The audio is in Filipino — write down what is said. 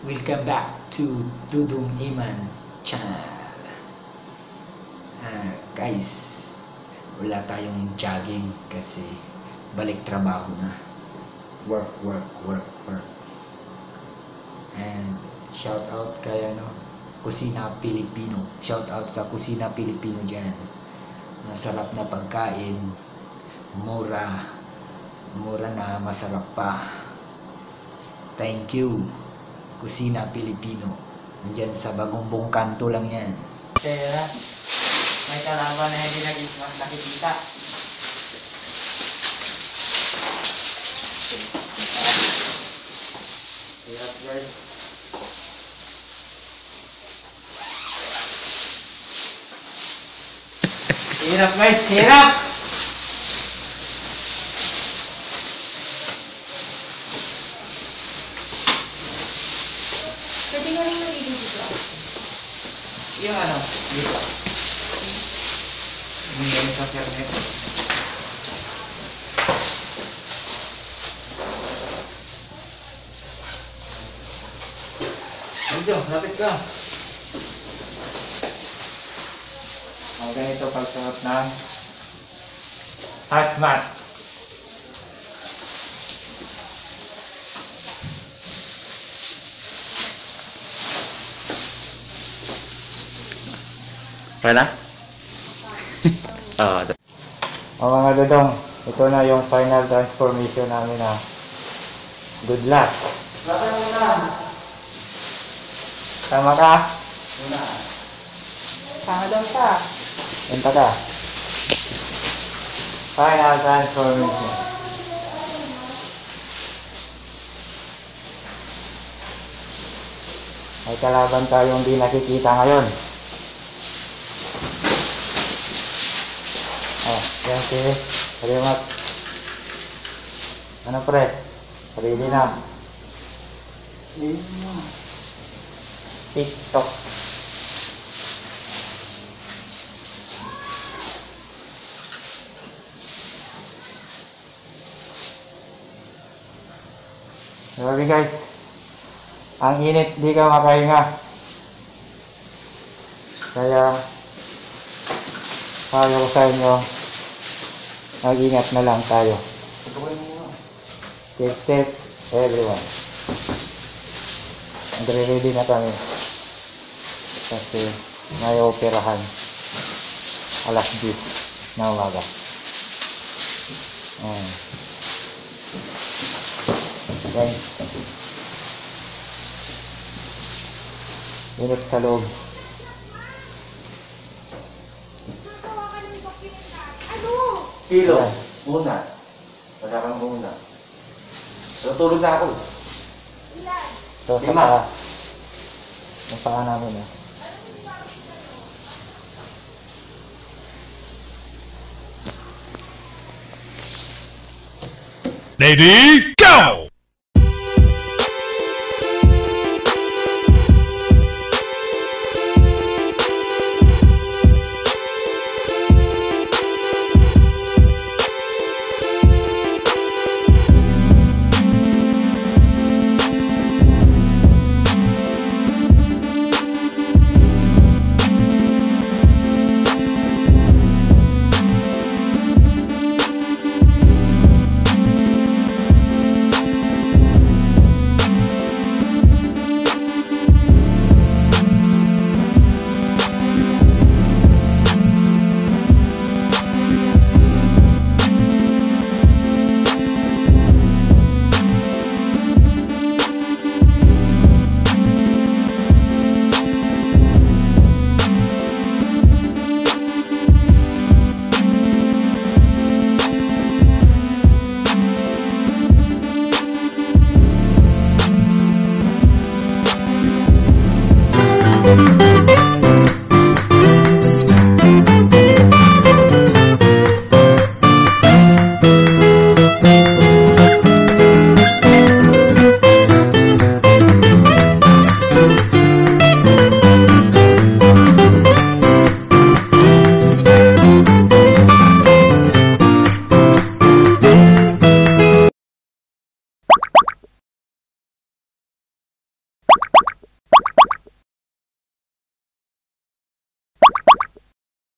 Welcome back to Dudong Iman channel. Guys, wala tayong jogging kasi balik trabaho na. Work. And shout out kay Kusina Pilipino. Shout out sa Kusina Pilipino dyan. Masarap na pagkain, mura na, masarap pa. Thank you Kusina Pilipino. Diyan sa Bagumbong Kanto lang yan. Kaya may kalaban na hindi nakikita. Hirap guys. Hirap guys, hirap! Pwede nga rin nalilin dito. Yung dito. Hindi sa internet. Dito, lapit ka. Ang ganito pagsuot ng hazmat. Okay na? O mga dudong, ito na yung final transformation namin na. Good luck! Tama ka? Tama daw ka. Punta ka. Final transformation. May kalaban tayong di nakikita ngayon. Yan si Rimat. Ano pre? Ready na. TikTok. Grabe guys. Ang init, di ka makahinga. Kaya payo ko sa inyo, mag-ingat na lang tayo. Keep safe everyone. Nagre-ready na kami kasi may operahan alas 10 na umaga. Okay. Init sa loob. Kilo. Muna. Wala kang muna. Tutulog na ako. Ito sa paa. Yung paa namin Ready, go! Thank you.